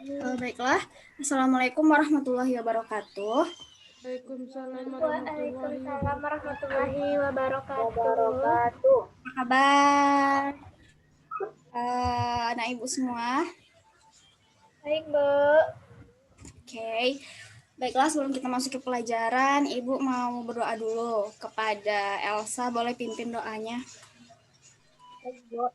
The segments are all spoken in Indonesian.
Baiklah, Assalamualaikum warahmatullahi wabarakatuh. Waalaikumsalam Waalaikumsalam warahmatullahi wabarakatuh. Apa kabar anak ibu semua? Baik, Bu. Oke, baiklah sebelum kita masuk ke pelajaran, ibu mau berdoa dulu kepada Elsa. Boleh pimpin doanya? Baik, Bu.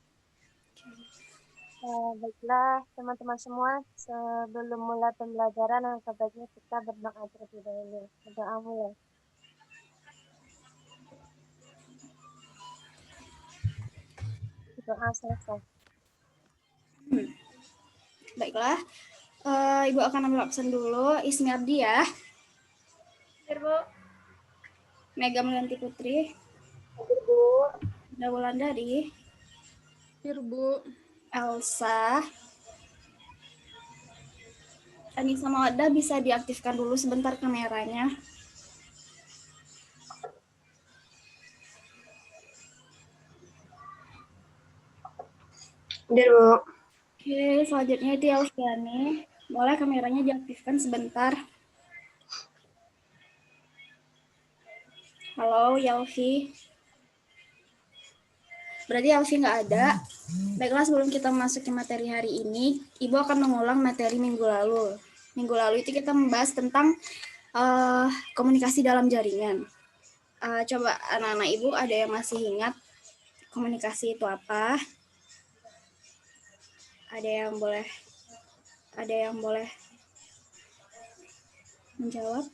Baiklah, teman-teman semua, sebelum mulai pembelajaran, yang baiknya kita berdoa terlebih dahulu. Berdoamu ya. Doa selesai. Baiklah, ibu akan ambil absen dulu. Ismi Abdi ya. Hadir, Bu. Mega Melati Putri. Hadir, Bu. Wulandari. Hadir, Bu. Elsa. Anissa Mawaddah bisa diaktifkan dulu sebentar kameranya. Hadir, Bu. Oke, selanjutnya itu Elviani. Boleh kameranya diaktifkan sebentar. Halo, Yelvi. Berarti Yelvi nggak ada. Baiklah, sebelum kita masuk ke materi hari ini, Ibu akan mengulang materi minggu lalu. Minggu lalu itu kita membahas tentang komunikasi dalam jaringan. Coba anak-anak Ibu ada yang masih ingat komunikasi itu apa? Ada yang boleh menjawab?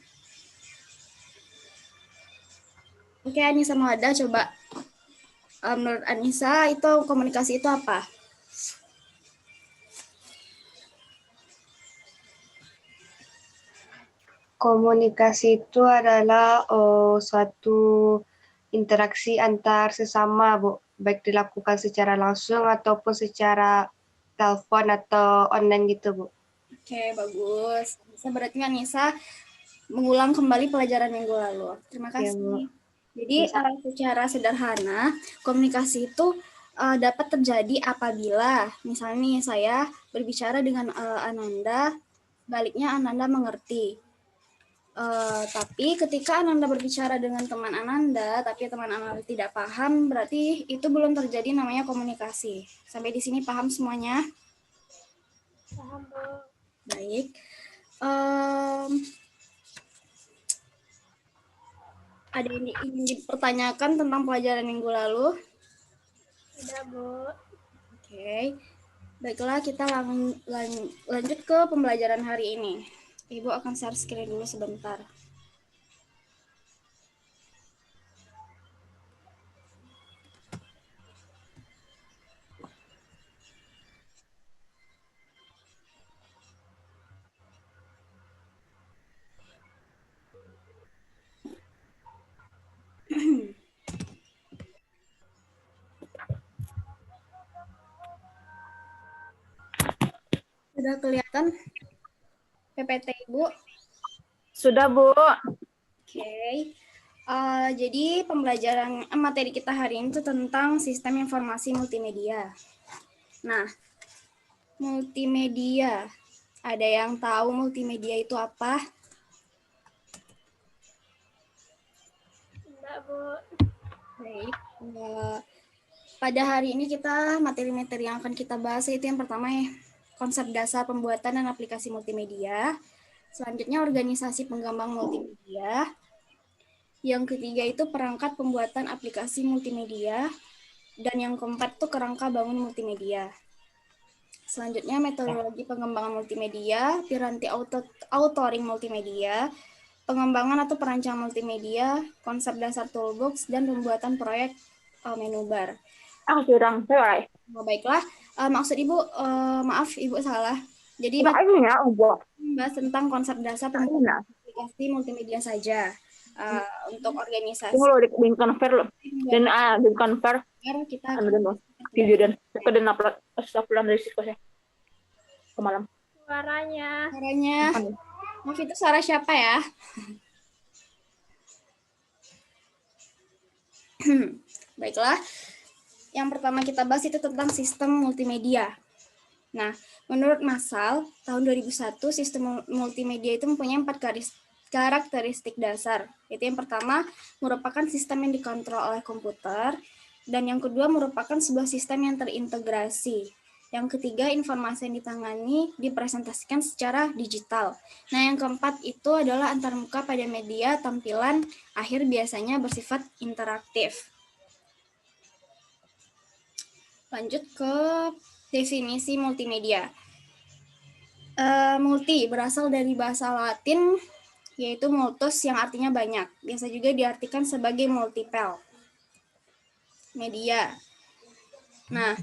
Oke, Anissa Mawada, coba. Menurut Anissa, itu komunikasi itu apa? Komunikasi itu adalah suatu interaksi antar sesama, Bu. Baik dilakukan secara langsung ataupun secara telepon atau online gitu, Bu. Oke, bagus. Berarti Anissa mengulang kembali pelajaran minggu lalu. Terima kasih. Ya, Bu. Jadi secara sederhana, komunikasi itu dapat terjadi apabila misalnya nih saya berbicara dengan Ananda, baliknya Ananda mengerti. Tapi ketika Ananda berbicara dengan teman Ananda, tapi teman Ananda tidak paham, berarti itu belum terjadi namanya komunikasi. Sampai di sini paham semuanya? Paham, Bu. Baik. Ada yang ingin dipertanyakan tentang pelajaran minggu lalu? Tidak, Bu. Oke. Baiklah, kita lanjut ke pembelajaran hari ini. Ibu akan share screen dulu sebentar. Sudah kelihatan PPT Ibu? Sudah, Bu. Oke. Jadi pembelajaran materi kita hari ini itu tentang sistem informasi multimedia. Nah, multimedia. Ada yang tahu multimedia itu apa? Tidak, Bu. Baik. Pada hari ini kita materi-materi yang akan kita bahas itu yang pertama ya, konsep dasar pembuatan dan aplikasi multimedia. Selanjutnya organisasi penggembang multimedia. Yang ketiga itu perangkat pembuatan aplikasi multimedia. Dan yang keempat itu kerangka bangun multimedia. Selanjutnya metodologi pengembangan multimedia, piranti authoring multimedia, pengembangan atau perancangan multimedia, konsep dasar toolbox, dan pembuatan proyek menu bar. Curang, cewek. Baiklah, maksud Ibu, maaf Ibu salah. Jadi bahas tentang konsep dasar pembuatan aplikasi multimedia saja. Untuk organisasi. Tunggu lo di convert lo. Dan di convert. Kita video dan kemudian upload dari situsnya ke malam. Suaranya. Maaf, itu suara siapa ya? Baiklah. Yang pertama kita bahas itu tentang sistem multimedia. Nah, menurut Masal, tahun 2001 sistem multimedia itu mempunyai 4 karakteristik dasar. Yaitu yang pertama, merupakan sistem yang dikontrol oleh komputer, dan yang kedua merupakan sebuah sistem yang terintegrasi. Yang ketiga, informasi yang ditangani dipresentasikan secara digital. Nah, yang keempat itu adalah antarmuka pada media tampilan akhir biasanya bersifat interaktif. Lanjut ke definisi multimedia. Multi berasal dari bahasa Latin, yaitu multus yang artinya banyak. Biasa juga diartikan sebagai multiple. Media. Nah,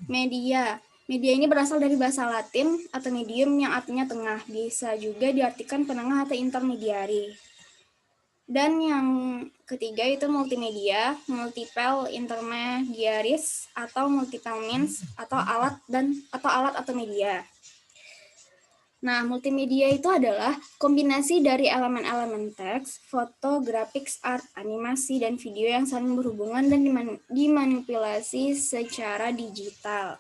media ini berasal dari bahasa Latin atau medium yang artinya tengah. Bisa juga diartikan penengah atau intermediari. Dan yang ketiga itu multimedia, multiple intermediaries atau multiple means atau alat atau media. Nah, multimedia itu adalah kombinasi dari elemen-elemen teks, foto, graphics, art, animasi, dan video yang saling berhubungan dan dimanipulasi secara digital.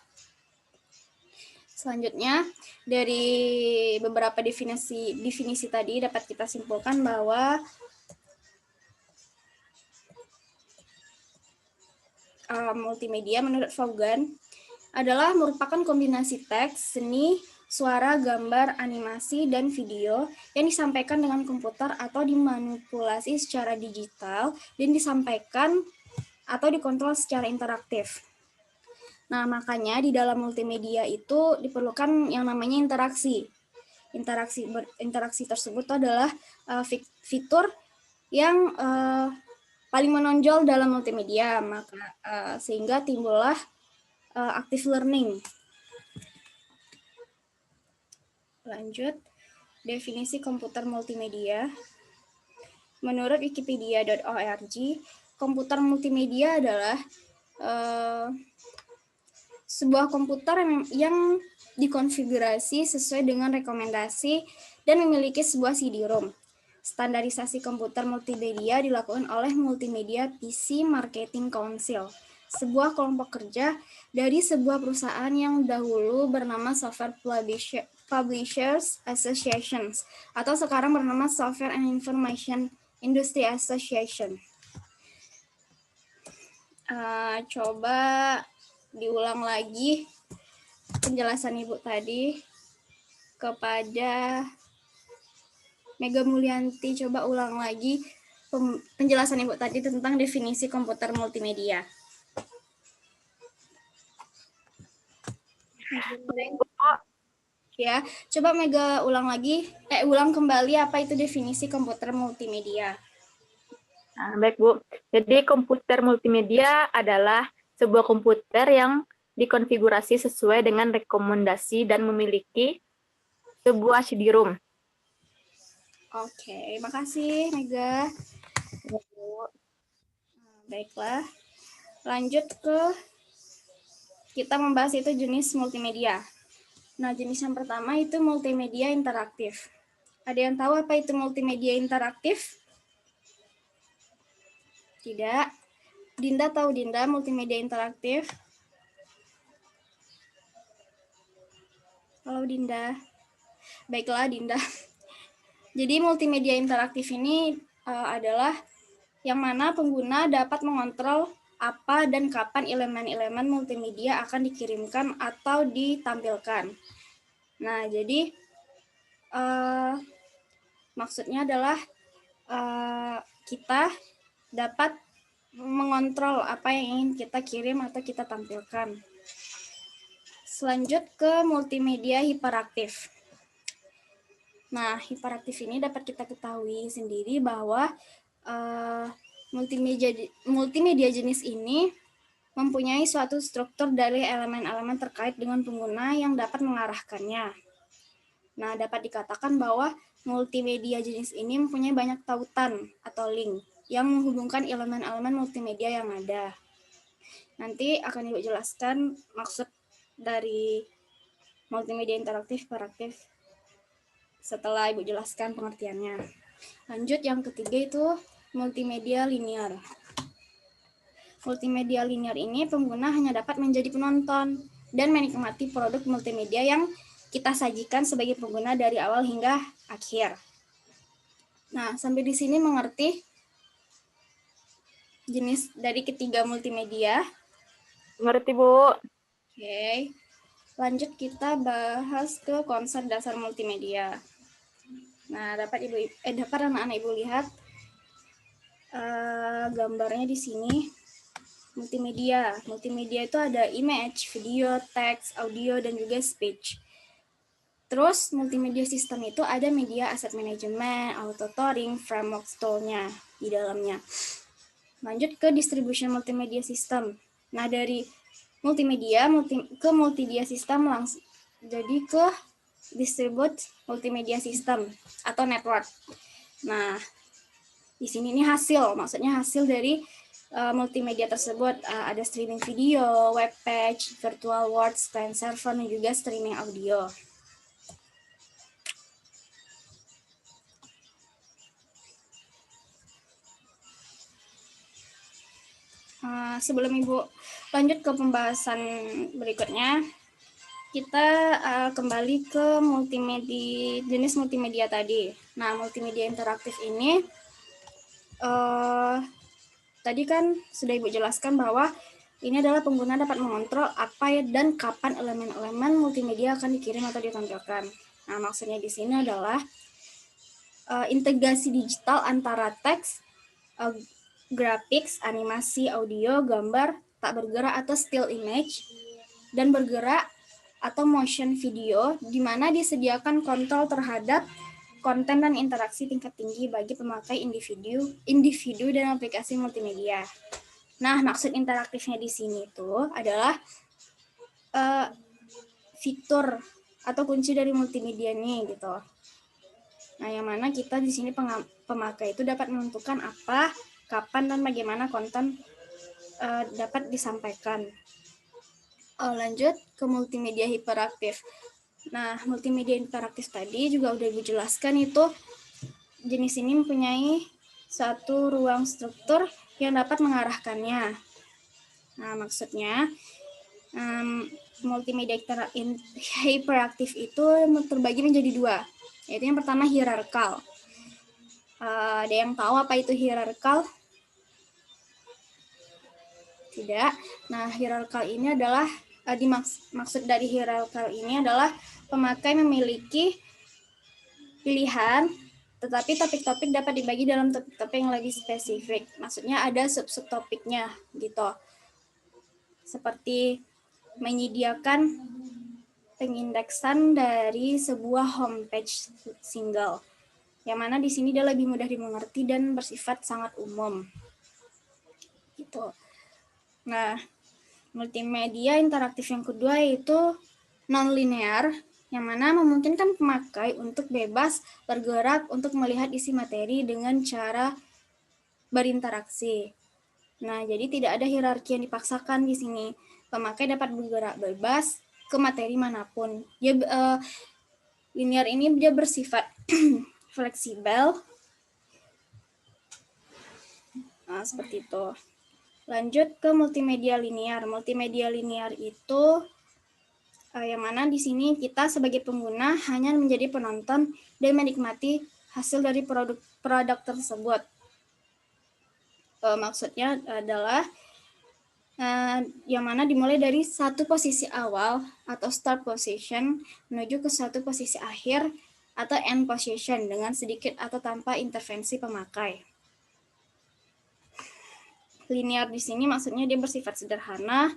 Selanjutnya, dari beberapa definisi tadi dapat kita simpulkan bahwa multimedia menurut Vaughan adalah merupakan kombinasi teks, seni, suara, gambar, animasi, dan video yang disampaikan dengan komputer atau dimanipulasi secara digital dan disampaikan atau dikontrol secara interaktif. Nah, makanya di dalam multimedia itu diperlukan yang namanya interaksi. Interaksi tersebut adalah fitur yang paling menonjol dalam multimedia, maka sehingga timbullah active learning. Lanjut, definisi komputer multimedia. Menurut wikipedia.org, komputer multimedia adalah sebuah komputer yang dikonfigurasi sesuai dengan rekomendasi dan memiliki sebuah CD-ROM. Standarisasi komputer multimedia dilakukan oleh Multimedia PC Marketing Council, sebuah kelompok kerja dari sebuah perusahaan yang dahulu bernama Software Publishers Association atau sekarang bernama Software and Information Industry Association. Coba diulang lagi penjelasan Ibu tadi kepada Mega Mulyanti. Coba ulang lagi penjelasan Ibu tadi tentang definisi komputer multimedia. Ya, coba Mega ulang kembali apa itu definisi komputer multimedia. Nah, baik Bu. Jadi komputer multimedia adalah sebuah komputer yang dikonfigurasi sesuai dengan rekomendasi dan memiliki sebuah CD-ROM. Oke, makasih Mega. Baiklah, lanjut ke kita membahas itu jenis multimedia. Nah, jenis yang pertama itu multimedia interaktif. Ada yang tahu apa itu multimedia interaktif? Tidak. Dinda tahu Dinda multimedia interaktif? Halo Dinda. Baiklah Dinda. Jadi multimedia interaktif ini adalah yang mana pengguna dapat mengontrol apa dan kapan elemen-elemen multimedia akan dikirimkan atau ditampilkan. Nah, jadi maksudnya adalah kita dapat mengontrol apa yang ingin kita kirim atau kita tampilkan. Selanjut ke multimedia hiperaktif. Nah, hiperaktif ini dapat kita ketahui sendiri bahwa multimedia jenis ini mempunyai suatu struktur dari elemen-elemen terkait dengan pengguna yang dapat mengarahkannya. Nah, dapat dikatakan bahwa multimedia jenis ini mempunyai banyak tautan atau link yang menghubungkan elemen-elemen multimedia yang ada. Nanti akan Ibu jelaskan maksud dari multimedia interaktif, hiperaktif setelah Ibu jelaskan pengertiannya. Lanjut, yang ketiga itu multimedia linear. Multimedia linear ini pengguna hanya dapat menjadi penonton dan menikmati produk multimedia yang kita sajikan sebagai pengguna dari awal hingga akhir. Nah, sampai di sini mengerti jenis dari ketiga multimedia? Ngerti, Bu? Oke. Lanjut kita bahas ke konsep dasar multimedia. Nah, dapat anak-anak Ibu lihat gambarnya di sini. Multimedia. Multimedia itu ada image, video, teks, audio, dan juga speech. Terus multimedia system itu ada media asset management, auto-touring, framework tool-nya di dalamnya. Lanjut ke distribution multimedia system. Nah, dari multimedia ke multimedia system langsung jadi ke distribute multimedia system atau network. Nah, di sini ini hasil, maksudnya hasil dari multimedia tersebut ada streaming video, web page, virtual worlds, client server, dan juga streaming audio. Sebelum Ibu lanjut ke pembahasan berikutnya, kita kembali ke jenis multimedia tadi. Nah, multimedia interaktif ini tadi kan sudah Ibu jelaskan bahwa ini adalah pengguna dapat mengontrol apa dan kapan elemen-elemen multimedia akan dikirim atau ditampilkan. Nah, maksudnya di sini adalah integrasi digital antara teks, graphics, animasi, audio, gambar, tak bergerak atau still image, dan bergerak atau motion video, di mana disediakan kontrol terhadap konten dan interaksi tingkat tinggi bagi pemakai individu dan aplikasi multimedia. Nah, maksud interaktifnya di sini itu adalah fitur atau kunci dari multimedia ini gitu. Nah, yang mana kita di sini pemakai itu dapat menentukan apa, kapan, dan bagaimana konten dapat disampaikan. Lanjut ke multimedia hiperaktif. Nah, multimedia interaktif tadi juga udah dijelaskan itu jenis ini mempunyai satu ruang struktur yang dapat mengarahkannya. Nah, maksudnya multimedia hiperaktif itu terbagi menjadi dua, yaitu yang pertama hierarkal. Ada yang tahu apa itu hierarkal? Tidak. Nah, hierarkal ini adalah maksud dari hierarkal ini adalah pemakai memiliki pilihan, tetapi topik-topik dapat dibagi dalam topik-topik yang lebih spesifik. Maksudnya ada sub-topiknya gitu. Seperti menyediakan pengindeksan dari sebuah homepage single, yang mana di sini dia lebih mudah dimengerti dan bersifat sangat umum. Gitu. Nah, multimedia interaktif yang kedua yaitu non-linear, yang mana memungkinkan pemakai untuk bebas bergerak untuk melihat isi materi dengan cara berinteraksi. Nah, jadi tidak ada hierarki yang dipaksakan di sini. Pemakai dapat bergerak bebas ke materi manapun. Linear ini dia bersifat fleksibel. Nah, seperti itu. Lanjut ke multimedia linear. Multimedia linear itu yang mana di sini kita sebagai pengguna hanya menjadi penonton dan menikmati hasil dari produk tersebut. Maksudnya adalah yang mana dimulai dari satu posisi awal atau start position menuju ke satu posisi akhir atau end position dengan sedikit atau tanpa intervensi pemakai. Linear di sini maksudnya dia bersifat sederhana,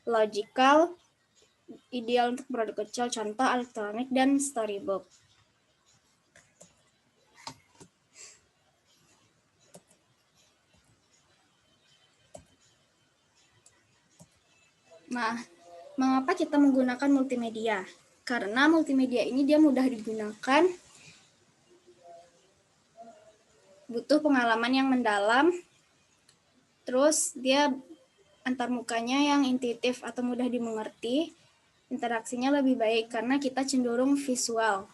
logical, ideal untuk produk kecil, contoh elektronik dan storybook. Nah, mengapa kita menggunakan multimedia? Karena multimedia ini dia mudah digunakan, butuh pengalaman yang mendalam, terus dia antarmukanya yang intuitif atau mudah dimengerti, interaksinya lebih baik karena kita cenderung visual.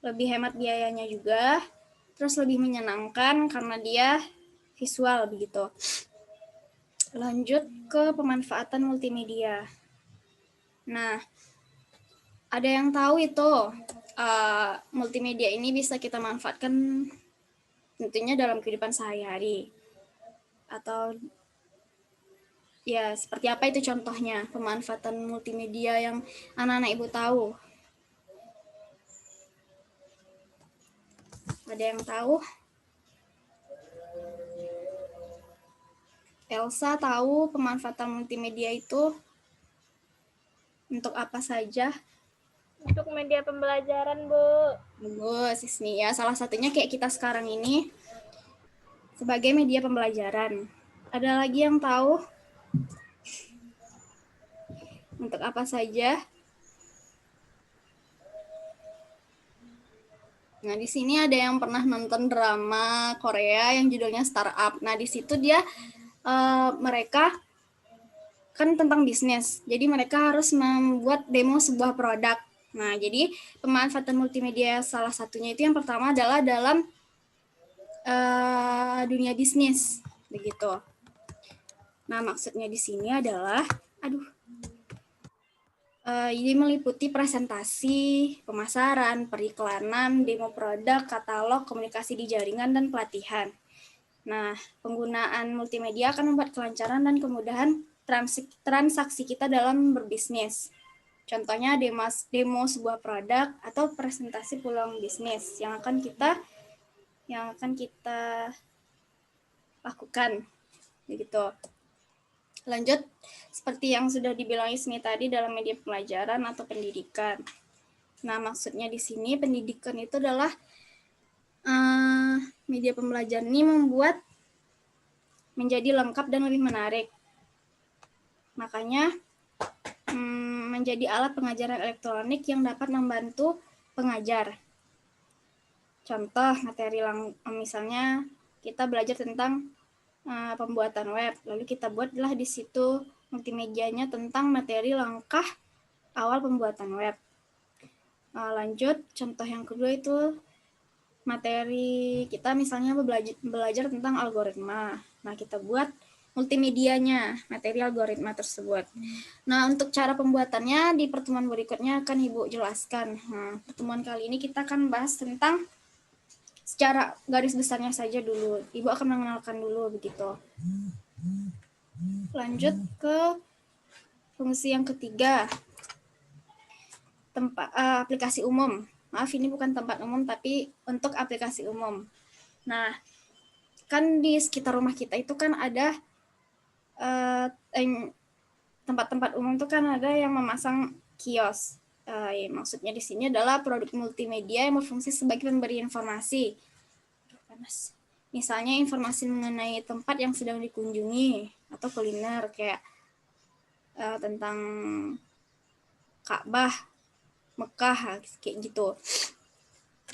Lebih hemat biayanya juga, terus lebih menyenangkan karena dia visual begitu. Lanjut ke pemanfaatan multimedia. Nah, ada yang tahu itu multimedia ini bisa kita manfaatkan tentunya dalam kehidupan sehari-hari. Atau ya seperti apa itu contohnya pemanfaatan multimedia yang anak-anak ibu tahu? Ada yang tahu? Elsa tahu pemanfaatan multimedia itu untuk apa saja? Untuk media pembelajaran, Bu. Bagus, Ismi ya. Salah satunya kayak kita sekarang ini sebagai media pembelajaran. Ada lagi yang tahu untuk apa saja? Nah, di sini ada yang pernah nonton drama Korea yang judulnya Startup. Nah, di situ dia mereka kan tentang bisnis. Jadi mereka harus membuat demo sebuah produk. Nah, jadi pemanfaatan multimedia salah satunya itu yang pertama adalah dalam dunia bisnis, begitu. Nah, maksudnya di sini adalah, ini meliputi presentasi, pemasaran, periklanan, demo produk, katalog, komunikasi di jaringan, dan pelatihan. Nah, penggunaan multimedia akan membuat kelancaran dan kemudahan transaksi kita dalam berbisnis. Contohnya demo sebuah produk atau presentasi peluang bisnis yang akan kita lakukan, begitu. Lanjut, seperti yang sudah dibilang Ismi tadi dalam media pelajaran atau pendidikan. Nah, maksudnya di sini pendidikan itu adalah media pembelajaran ini membuat menjadi lengkap dan lebih menarik. Makanya menjadi alat pengajaran elektronik yang dapat membantu pengajar. Contoh materi misalnya kita belajar tentang pembuatan web, lalu kita buatlah di situ multimedianya tentang materi langkah awal pembuatan web. Lanjut, contoh yang kedua itu materi kita misalnya belajar tentang algoritma. Nah, kita buat multimedianya, materi algoritma tersebut. Nah, untuk cara pembuatannya di pertemuan berikutnya akan Ibu jelaskan. Nah, pertemuan kali ini kita akan bahas tentang secara garis besarnya saja dulu. Ibu akan mengenalkan dulu begitu. Lanjut ke fungsi yang ketiga. Aplikasi umum. Maaf, ini bukan tempat umum, tapi untuk aplikasi umum. Nah, kan di sekitar rumah kita itu kan ada tempat-tempat umum itu kan ada yang memasang kios. Maksudnya di sini adalah produk multimedia yang berfungsi sebagai pemberi informasi. Misalnya informasi mengenai tempat yang sedang dikunjungi atau kuliner kayak tentang Ka'bah, Mekah, kayak gitu.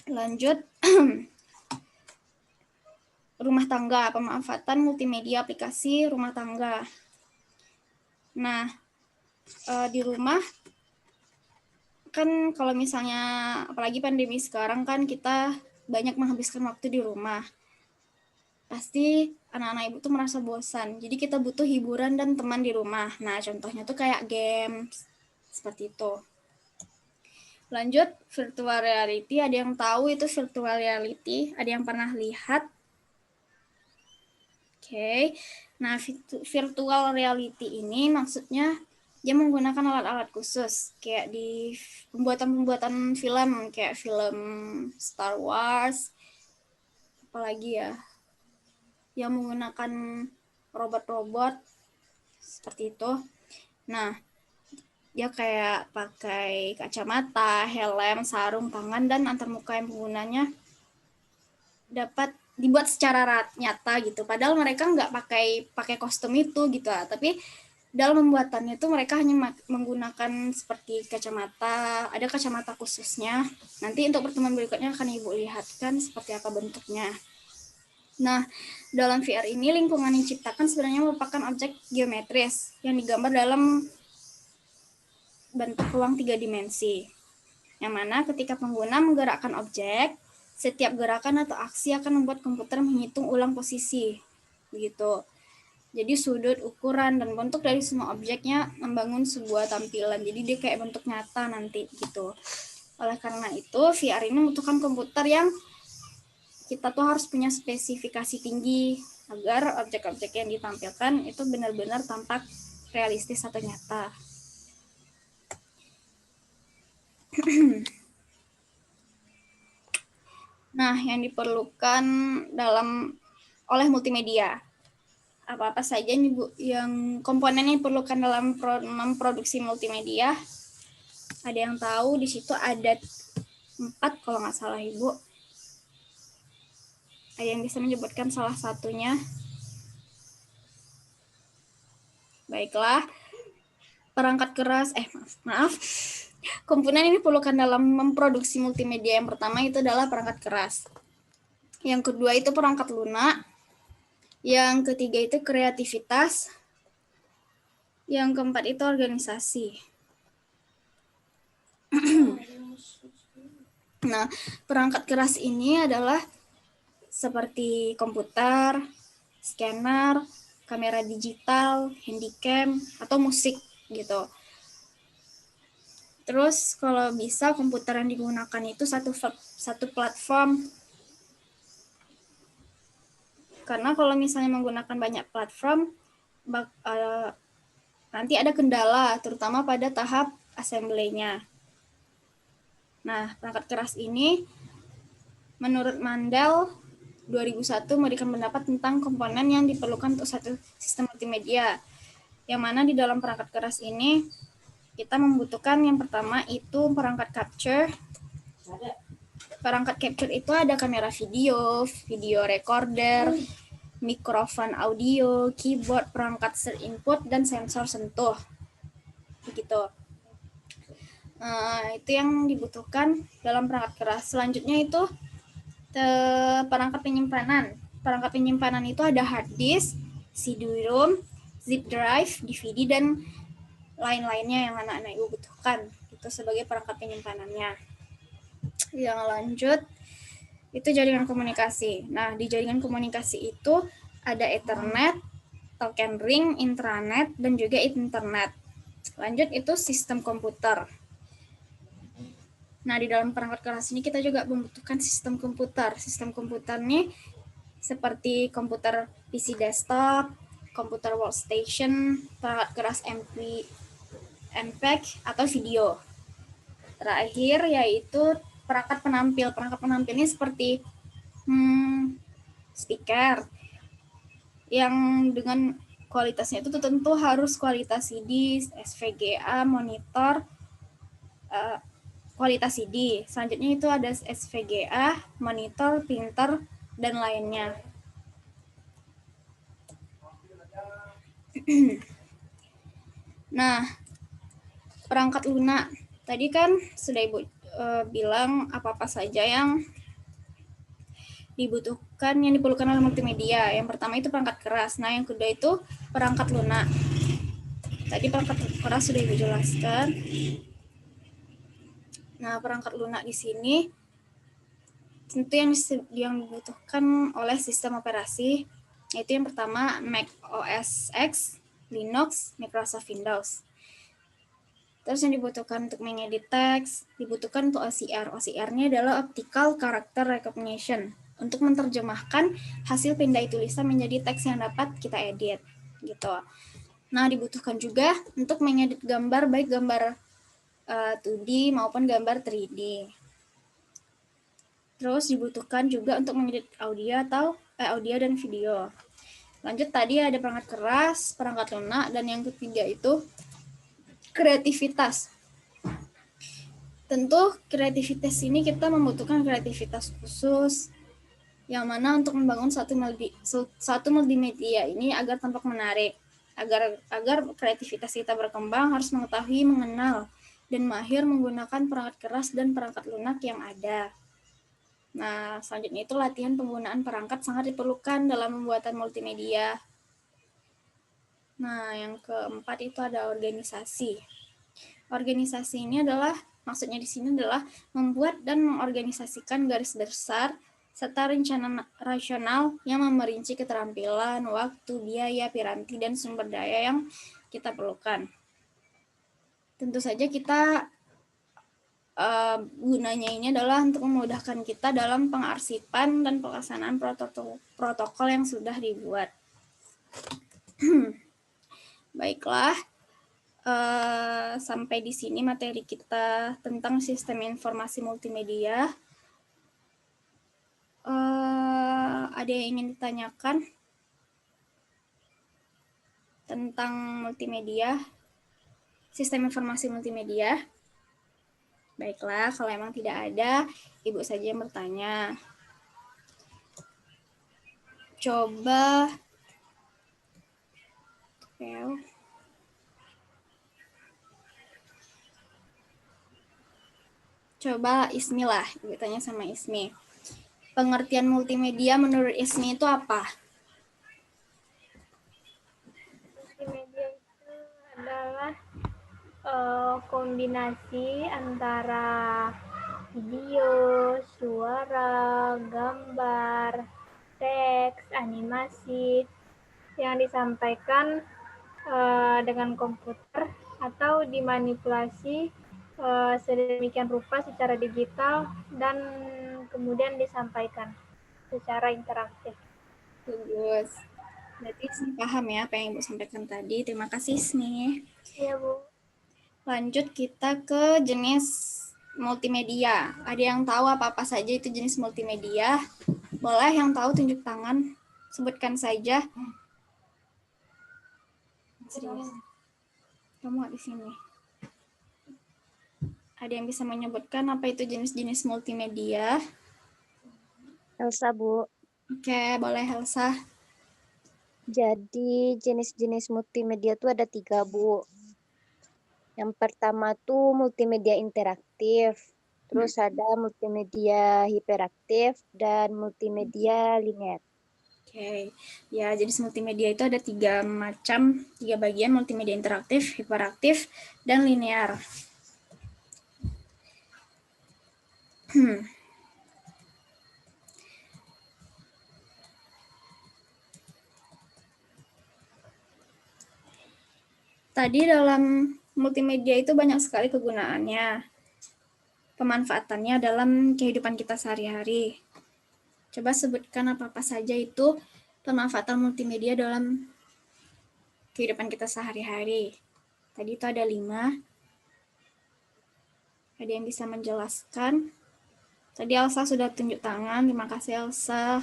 Lanjut, rumah tangga, pemanfaatan multimedia aplikasi rumah tangga. Nah, di rumah kan kalau misalnya apalagi pandemi sekarang kan kita banyak menghabiskan waktu di rumah. Pasti anak-anak ibu tuh merasa bosan. Jadi kita butuh hiburan dan teman di rumah. Nah, contohnya tuh kayak game seperti itu. Lanjut, virtual reality. Ada yang tahu itu virtual reality? Ada yang pernah lihat? Oke. Nah, virtual reality ini maksudnya dia menggunakan alat-alat khusus kayak di pembuatan film kayak film Star Wars, apalagi ya, yang menggunakan robot-robot seperti itu. Nah, dia kayak pakai kacamata, helm, sarung tangan, dan antarmuka yang penggunanya dapat dibuat secara nyata gitu. Padahal mereka nggak pakai kostum itu gitu, tapi dalam pembuatannya itu mereka hanya menggunakan seperti kacamata, ada kacamata khususnya. Nanti untuk pertemuan berikutnya akan Ibu lihatkan seperti apa bentuknya. Nah, dalam VR ini lingkungan yang diciptakan sebenarnya merupakan objek geometris yang digambar dalam bentuk ruang 3 dimensi. Yang mana ketika pengguna menggerakkan objek, setiap gerakan atau aksi akan membuat komputer menghitung ulang posisi. Begitu. Jadi sudut, ukuran, dan bentuk dari semua objeknya membangun sebuah tampilan. Jadi dia kayak bentuk nyata nanti gitu. Oleh karena itu, VR ini membutuhkan komputer yang kita tuh harus punya spesifikasi tinggi agar objek-objek yang ditampilkan itu benar-benar tampak realistis atau nyata. Nah, yang diperlukan oleh multimedia. Apa-apa saja nih Bu yang komponen yang diperlukan dalam memproduksi multimedia? Ada yang tahu? Di situ ada 4 kalau nggak salah Ibu. Ada yang bisa menyebutkan salah satunya? Baiklah. Perangkat keras, maaf. Komponen ini diperlukan dalam memproduksi multimedia. Yang pertama itu adalah perangkat keras. Yang kedua itu perangkat lunak. Yang ketiga itu kreativitas. Yang keempat itu organisasi. Nah, perangkat keras ini adalah seperti komputer, scanner, kamera digital, handycam, atau musik gitu. Terus kalau bisa komputer yang digunakan itu satu platform. Karena kalau misalnya menggunakan banyak platform, nanti ada kendala, terutama pada tahap assembly-nya. Nah, perangkat keras ini, menurut Mandel, 2001 memberikan pendapat tentang komponen yang diperlukan untuk satu sistem multimedia. Yang mana di dalam perangkat keras ini, kita membutuhkan yang pertama itu perangkat capture. Perangkat capture itu ada kamera video, video recorder, mikrofon audio, keyboard, perangkat search input, dan sensor sentuh. Begitu. Itu yang dibutuhkan dalam perangkat keras. Selanjutnya itu perangkat penyimpanan. Perangkat penyimpanan itu ada hard disk, CD-ROM, zip drive, DVD, dan lain-lainnya yang anak-anak ibu butuhkan. Itu sebagai perangkat penyimpanannya. Yang lanjut, itu jaringan komunikasi. Nah, di jaringan komunikasi itu ada Ethernet, token ring, intranet, dan juga internet. Lanjut, itu sistem komputer. Nah, di dalam perangkat keras ini kita juga membutuhkan sistem komputer. Sistem komputer ini seperti komputer PC desktop, komputer workstation, perangkat keras MPEG, atau video. Terakhir yaitu perangkat penampil. Perangkat penampil ini seperti speaker yang dengan kualitasnya itu tentu harus kualitas CD, SVGA, monitor, kualitas CD. Selanjutnya itu ada SVGA, monitor, printer, dan lainnya. Nah, perangkat lunak. Tadi kan sudah Ibu bilang apa-apa saja yang dibutuhkan, yang diperlukan oleh multimedia. Yang pertama itu perangkat keras. Nah, yang kedua itu perangkat lunak. Tadi perangkat keras sudah Ibu jelaskan. Nah, perangkat lunak di sini tentu yang dibutuhkan oleh sistem operasi, yaitu yang pertama Mac OS X, Linux, Microsoft Windows. Terus yang dibutuhkan untuk mengedit teks, dibutuhkan untuk OCR. OCR-nya adalah Optical Character Recognition, untuk menerjemahkan hasil pindai tulisan menjadi teks yang dapat kita edit, gitu. Nah, dibutuhkan juga untuk mengedit gambar, baik gambar 2D maupun gambar 3D. Terus dibutuhkan juga untuk mengedit audio dan video. Lanjut, tadi ada perangkat keras, perangkat lunak, dan yang ketiga itu kreativitas. Tentu kreativitas ini kita membutuhkan kreativitas khusus, yang mana untuk membangun satu multimedia ini agar tampak menarik. Agar kreativitas kita berkembang, harus mengetahui, mengenal, dan mahir menggunakan perangkat keras dan perangkat lunak yang ada. Nah, selanjutnya itu latihan penggunaan perangkat sangat diperlukan dalam pembuatan multimedia. Nah, yang keempat itu ada organisasi. Organisasi ini adalah, maksudnya di sini adalah membuat dan mengorganisasikan garis besar serta rencana rasional yang memerinci keterampilan, waktu, biaya, piranti, dan sumber daya yang kita perlukan. Tentu saja kita gunanya ini adalah untuk memudahkan kita dalam pengarsipan dan pelaksanaan protokol yang sudah dibuat. Baiklah, sampai di sini materi kita tentang sistem informasi multimedia. Ada yang ingin ditanyakan tentang multimedia, sistem informasi multimedia? Baiklah, kalau memang tidak ada, Ibu saja yang bertanya. Coba, coba Ismi lah, Ibu tanya sama Ismi. Pengertian multimedia menurut Ismi itu apa? Multimedia itu adalah kombinasi antara video, suara, gambar, teks, animasi yang disampaikan dengan komputer atau dimanipulasi sedemikian rupa secara digital dan kemudian disampaikan secara interaktif. Bagus. Berarti Ismi paham ya apa yang Ibu sampaikan tadi. Terima kasih Ismi. Iya, Bu. Lanjut kita ke jenis multimedia. Ada yang tahu apa-apa saja itu jenis multimedia? Boleh yang tahu tunjuk tangan. Sebutkan saja. Serius. Kamu nggak di sini. Ada yang bisa menyebutkan apa itu jenis-jenis multimedia? Elsa, Bu. Oke, boleh Elsa. Jadi jenis-jenis multimedia itu ada 3, Bu. Yang pertama tuh multimedia interaktif, terus ada multimedia hiperaktif, dan multimedia linear. Oke, ya jenis multimedia itu ada 3 macam, 3 bagian: multimedia interaktif, hiperaktif, dan linear. Tadi dalam multimedia itu banyak sekali kegunaannya, pemanfaatannya dalam kehidupan kita sehari-hari. Coba sebutkan apa-apa saja itu pemanfaatan multimedia dalam kehidupan kita sehari-hari. Tadi itu ada 5. Ada yang bisa menjelaskan? Tadi Elsa sudah tunjuk tangan. Terima kasih Elsa.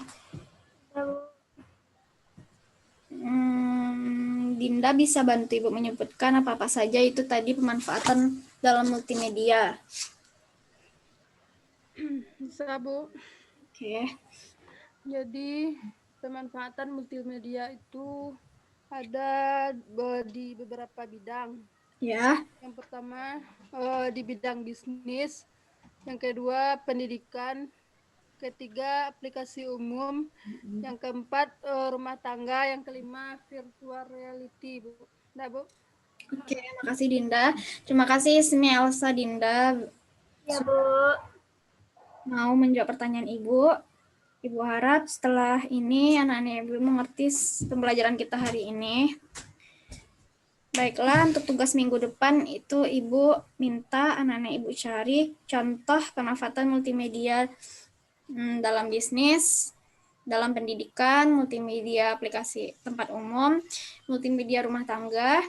Dinda bisa bantu Ibu menyebutkan apa-apa saja itu tadi pemanfaatan dalam multimedia. Bisa, Bu. Oke. Jadi, pemanfaatan multimedia itu ada di beberapa bidang. Ya. Yang pertama, di bidang bisnis. Yang kedua, pendidikan. Ketiga, aplikasi umum. Yang keempat, rumah tangga. Yang kelima, virtual reality, Bu. Nah, Bu. Oke, makasih Dinda. Terima kasih Ismi, Elsa, Dinda. Ya, Bu. Mau menjawab pertanyaan Ibu. Ibu harap setelah ini anak-anak Ibu mengerti pembelajaran kita hari ini. Baiklah, untuk tugas minggu depan itu Ibu minta anak-anak Ibu cari contoh pemanfaatan multimedia dalam bisnis, dalam pendidikan, multimedia aplikasi tempat umum, multimedia rumah tangga,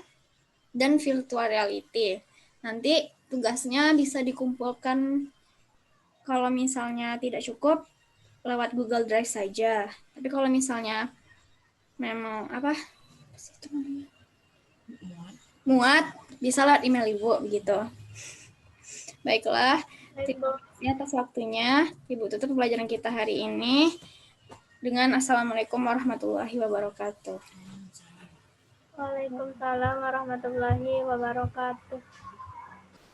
dan virtual reality. Nanti tugasnya bisa dikumpulkan kalau misalnya tidak cukup lewat Google Drive saja. Tapi kalau misalnya memang muat, bisa lewat email Ibu begitu. Baiklah, terima kasih atas waktunya. Ibu tutup pembelajaran kita hari ini dengan Assalamualaikum warahmatullahi wabarakatuh. Waalaikumsalam warahmatullahi wabarakatuh.